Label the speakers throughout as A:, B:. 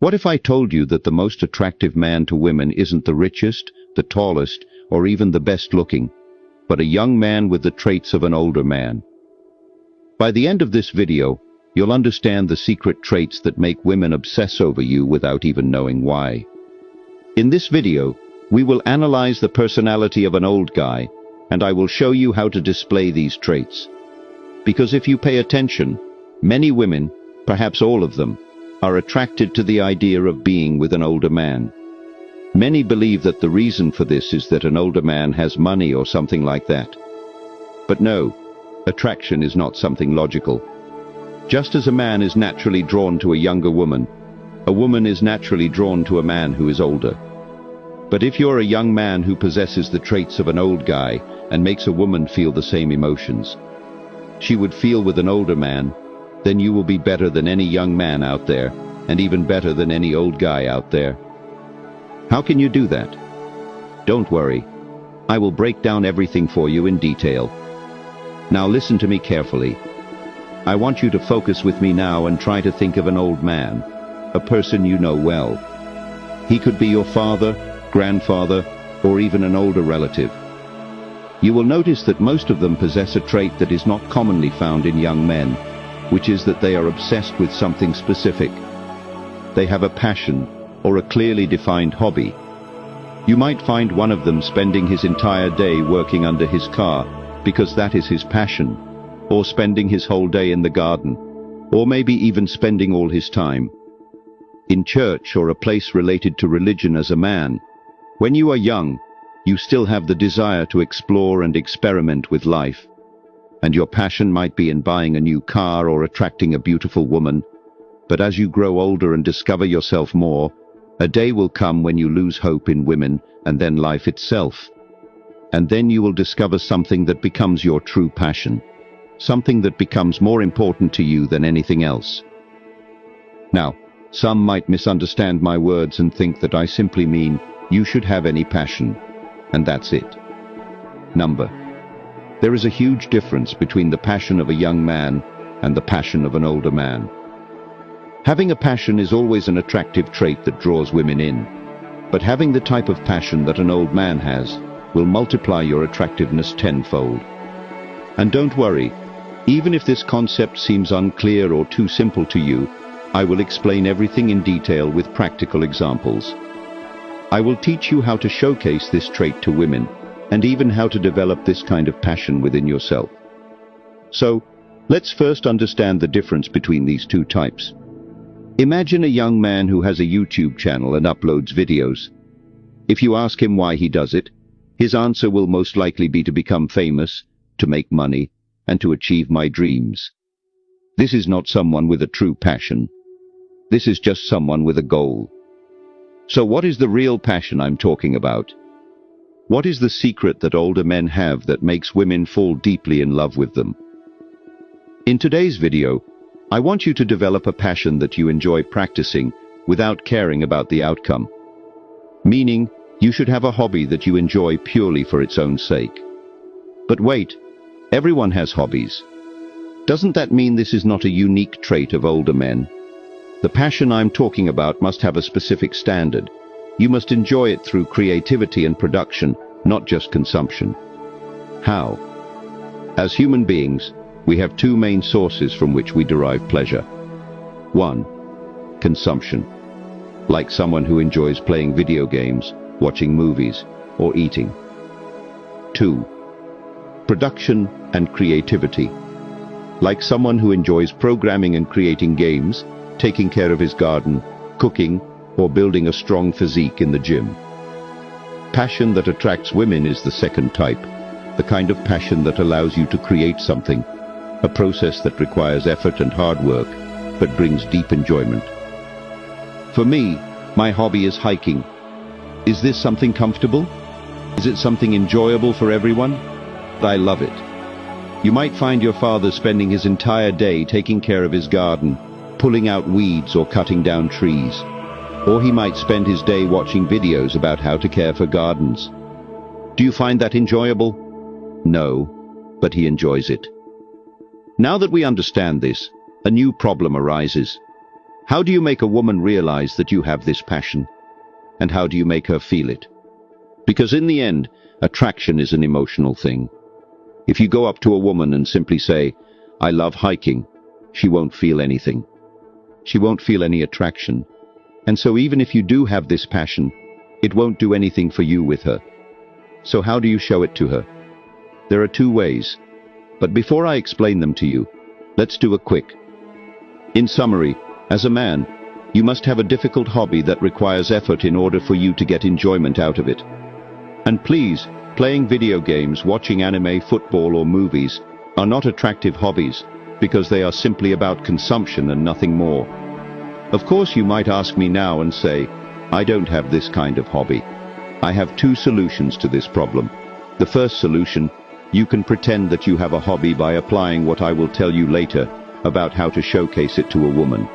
A: What if I told you that the most attractive man to women isn't the richest, the tallest, or even the best looking, but a young man with the traits of an older man? By the end of this video, you'll understand the secret traits that make women obsess over you without even knowing why. In this video, we will analyze the personality of an old guy, and I will show you how to display these traits. Because if you pay attention, many women, perhaps all of them, are attracted to the idea of being with an older man. Many believe that the reason for this is that an older man has money or something like that. But no, attraction is not something logical. Just as a man is naturally drawn to a younger woman, a woman is naturally drawn to a man who is older. But if you're a young man who possesses the traits of an old guy and makes a woman feel the same emotions she would feel with an older man, then you will be better than any young man out there, and even better than any old guy out there. How can you do that? Don't worry. I will break down everything for you in detail. Now listen to me carefully. I want you to focus with me now and try to think of an old man, a person you know well. He could be your father, grandfather, or even an older relative. You will notice that most of them possess a trait that is not commonly found in young men, which is that they are obsessed with something specific. They have a passion or a clearly defined hobby. You might find one of them spending his entire day working under his car because that is his passion, or spending his whole day in the garden, or maybe even spending all his time in church or a place related to religion as a man. When you are young, you still have the desire to explore and experiment with life, and your passion might be in buying a new car or attracting a beautiful woman. But as you grow older and discover yourself more, a day will come when you lose hope in women and then life itself. And then you will discover something that becomes your true passion, something that becomes more important to you than anything else. Now, some might misunderstand my words and think that I simply mean you should have any passion, and that's it. There is a huge difference between the passion of a young man and the passion of an older man. Having a passion is always an attractive trait that draws women in, but having the type of passion that an old man has will multiply your attractiveness tenfold. And don't worry, even if this concept seems unclear or too simple to you, I will explain everything in detail with practical examples. I will teach you how to showcase this trait to women, and even how to develop this kind of passion within yourself. So, let's first understand the difference between these two types. Imagine a young man who has a YouTube channel and uploads videos. If you ask him why he does it, his answer will most likely be to become famous, to make money, and to achieve my dreams. This is not someone with a true passion. This is just someone with a goal. So what is the real passion I'm talking about? What is the secret that older men have that makes women fall deeply in love with them? In today's video, I want you to develop a passion that you enjoy practicing without caring about the outcome. Meaning, you should have a hobby that you enjoy purely for its own sake. But wait, everyone has hobbies. Doesn't that mean this is not a unique trait of older men? The passion I'm talking about must have a specific standard. You must enjoy it through creativity and production, not just consumption. How? As human beings, we have two main sources from which we derive pleasure. 1. Consumption. Like someone who enjoys playing video games, watching movies, or eating. 2. Production and creativity. Like someone who enjoys programming and creating games, taking care of his garden, cooking, or building a strong physique in the gym. Passion that attracts women is the second type, the kind of passion that allows you to create something, a process that requires effort and hard work, but brings deep enjoyment. For me, my hobby is hiking. Is this something comfortable? Is it something enjoyable for everyone? I love it. You might find your father spending his entire day taking care of his garden, pulling out weeds or cutting down trees. Or he might spend his day watching videos about how to care for gardens. Do you find that enjoyable? No, but he enjoys it. Now that we understand this, a new problem arises. How do you make a woman realize that you have this passion? And how do you make her feel it? Because in the end, attraction is an emotional thing. If you go up to a woman and simply say, "I love hiking," she won't feel anything. She won't feel any attraction. And so even if you do have this passion, it won't do anything for you with her. So how do you show it to her? There are two ways. But before I explain them to you, let's do a quick. In summary, as a man, you must have a difficult hobby that requires effort in order for you to get enjoyment out of it. And please, playing video games, watching anime, football or movies are not attractive hobbies because they are simply about consumption and nothing more. Of course, you might ask me now and say, "I don't have this kind of hobby." I have two solutions to this problem. The first solution, you can pretend that you have a hobby by applying what I will tell you later about how to showcase it to a woman.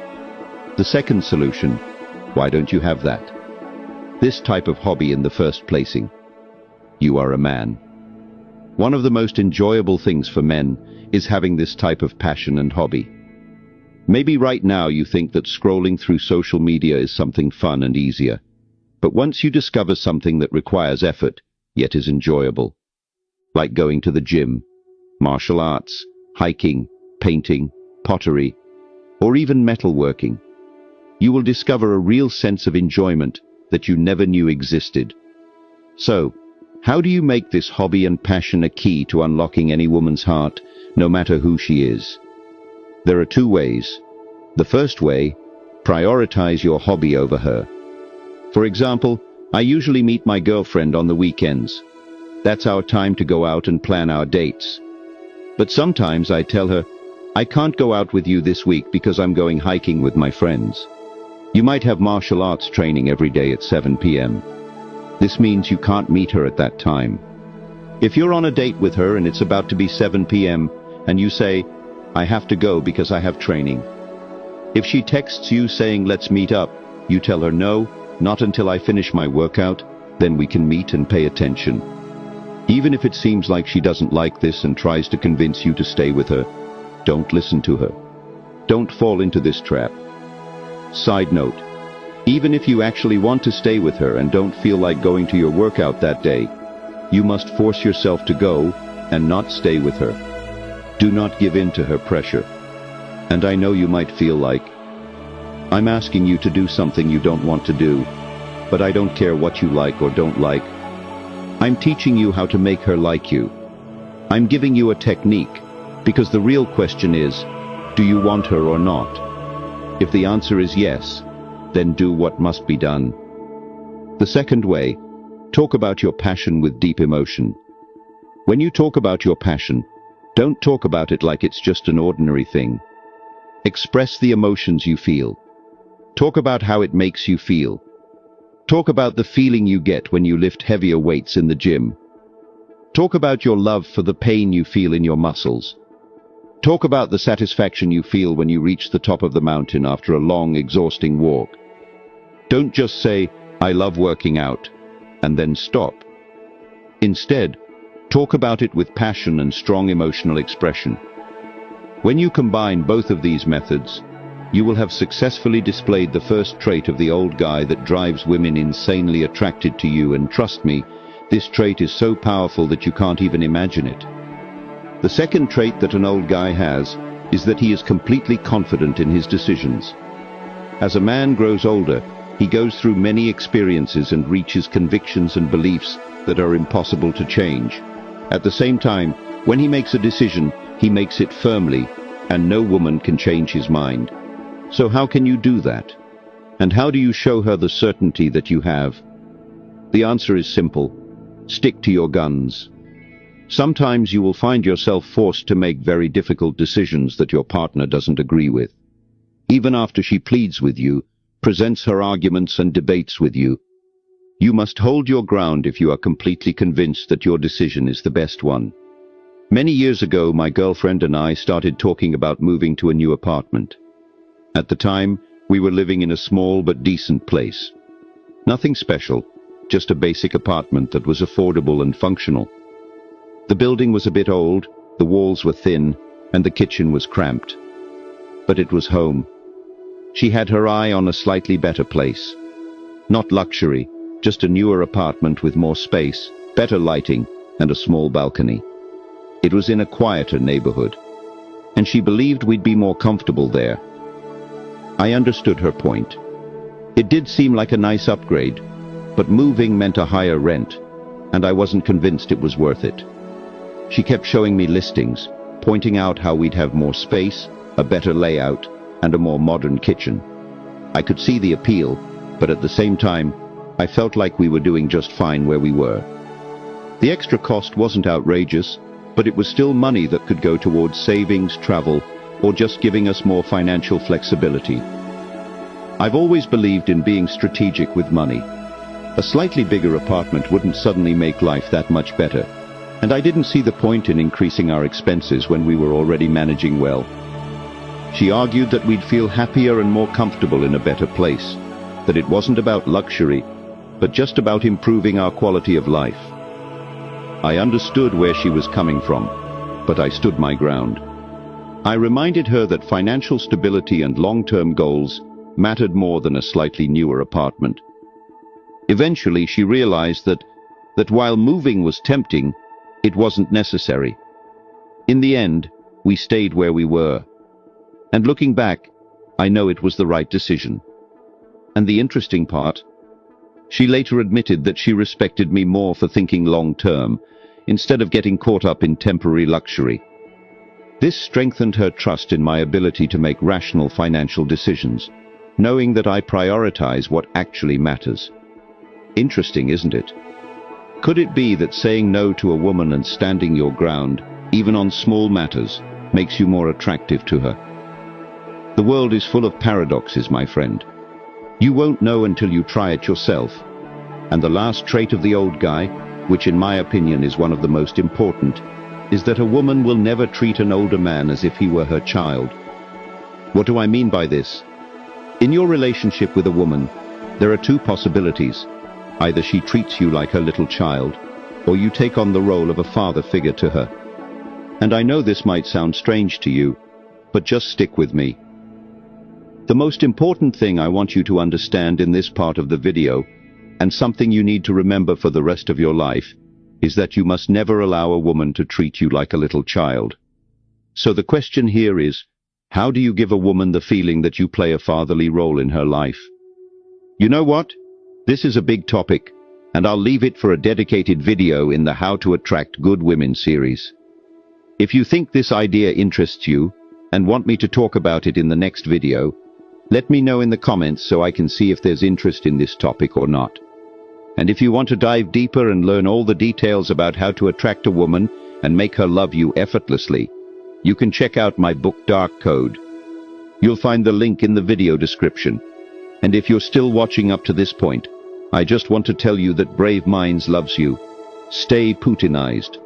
A: The second solution, why don't you have that? This type of hobby in the first placing. You are a man. One of the most enjoyable things for men is having this type of passion and hobby. Maybe right now you think that scrolling through social media is something fun and easier. But once you discover something that requires effort, yet is enjoyable, like going to the gym, martial arts, hiking, painting, pottery, or even metalworking, you will discover a real sense of enjoyment that you never knew existed. So, how do you make this hobby and passion a key to unlocking any woman's heart, no matter who she is? There are two ways. The first way, prioritize your hobby over her. For example, I usually meet my girlfriend on the weekends. That's our time to go out and plan our dates. But sometimes I tell her, "I can't go out with you this week because I'm going hiking with my friends." You might have martial arts training every day at 7 p.m. This means you can't meet her at that time. If you're on a date with her and it's about to be 7 p.m. and you say, "I have to go because I have training." If she texts you saying, "Let's meet up," you tell her, "No, not until I finish my workout, then we can meet and pay attention." Even if it seems like she doesn't like this and tries to convince you to stay with her, don't listen to her. Don't fall into this trap. Side note, even if you actually want to stay with her and don't feel like going to your workout that day, you must force yourself to go and not stay with her. Do not give in to her pressure. And I know you might feel like, "I'm asking you to do something you don't want to do, but I don't care what you like or don't like. I'm teaching you how to make her like you. I'm giving you a technique, because the real question is, do you want her or not? If the answer is yes, then do what must be done." The second way, talk about your passion with deep emotion. When you talk about your passion, don't talk about it like it's just an ordinary thing. Express the emotions you feel. Talk about how it makes you feel. Talk about the feeling you get when you lift heavier weights in the gym. Talk about your love for the pain you feel in your muscles. Talk about the satisfaction you feel when you reach the top of the mountain after a long, exhausting walk. Don't just say, "I love working out," and then stop. Instead, talk about it with passion and strong emotional expression. When you combine both of these methods, you will have successfully displayed the first trait of the old guy that drives women insanely attracted to you, and trust me, this trait is so powerful that you can't even imagine it. The second trait that an old guy has is that he is completely confident in his decisions. As a man grows older, he goes through many experiences and reaches convictions and beliefs that are impossible to change. At the same time, when he makes a decision, he makes it firmly, and no woman can change his mind. So how can you do that? And how do you show her the certainty that you have? The answer is simple. Stick to your guns. Sometimes you will find yourself forced to make very difficult decisions that your partner doesn't agree with. Even after she pleads with you, presents her arguments and debates with you, you must hold your ground if you are completely convinced that your decision is the best one. Many years ago, my girlfriend and I started talking about moving to a new apartment. At the time, we were living in a small but decent place. Nothing special, just a basic apartment that was affordable and functional. The building was a bit old, the walls were thin, and the kitchen was cramped. But it was home. She had her eye on a slightly better place. Not luxury, just a newer apartment with more space, better lighting, and a small balcony. It was in a quieter neighborhood, and she believed we'd be more comfortable there. I understood her point. It did seem like a nice upgrade, but moving meant a higher rent, and I wasn't convinced it was worth it. She kept showing me listings, pointing out how we'd have more space, a better layout, and a more modern kitchen. I could see the appeal, but at the same time, I felt like we were doing just fine where we were. The extra cost wasn't outrageous, but it was still money that could go towards savings, travel, or just giving us more financial flexibility. I've always believed in being strategic with money. A slightly bigger apartment wouldn't suddenly make life that much better, and I didn't see the point in increasing our expenses when we were already managing well. She argued that we'd feel happier and more comfortable in a better place, that it wasn't about luxury, but just about improving our quality of life. I understood where she was coming from, but I stood my ground. I reminded her that financial stability and long-term goals mattered more than a slightly newer apartment. Eventually, she realized that while moving was tempting, it wasn't necessary. In the end, we stayed where we were. And looking back, I know it was the right decision. And the interesting part, she later admitted that she respected me more for thinking long-term, instead of getting caught up in temporary luxury. This strengthened her trust in my ability to make rational financial decisions, knowing that I prioritize what actually matters. Interesting, isn't it? Could it be that saying no to a woman and standing your ground, even on small matters, makes you more attractive to her? The world is full of paradoxes, my friend. You won't know until you try it yourself. And the last trait of the old guy, which in my opinion is one of the most important, is that a woman will never treat an older man as if he were her child. What do I mean by this? In your relationship with a woman, there are two possibilities. Either she treats you like her little child, or you take on the role of a father figure to her. And I know this might sound strange to you, but just stick with me. The most important thing I want you to understand in this part of the video, and something you need to remember for the rest of your life, is that you must never allow a woman to treat you like a little child. So the question here is, how do you give a woman the feeling that you play a fatherly role in her life? You know what? This is a big topic, and I'll leave it for a dedicated video in the How to Attract Good Women series. If you think this idea interests you, and want me to talk about it in the next video, let me know in the comments so I can see if there's interest in this topic or not. And if you want to dive deeper and learn all the details about how to attract a woman and make her love you effortlessly, you can check out my book Dark Code. You'll find the link in the video description. And if you're still watching up to this point, I just want to tell you that Brave Minds loves you. Stay Putinized.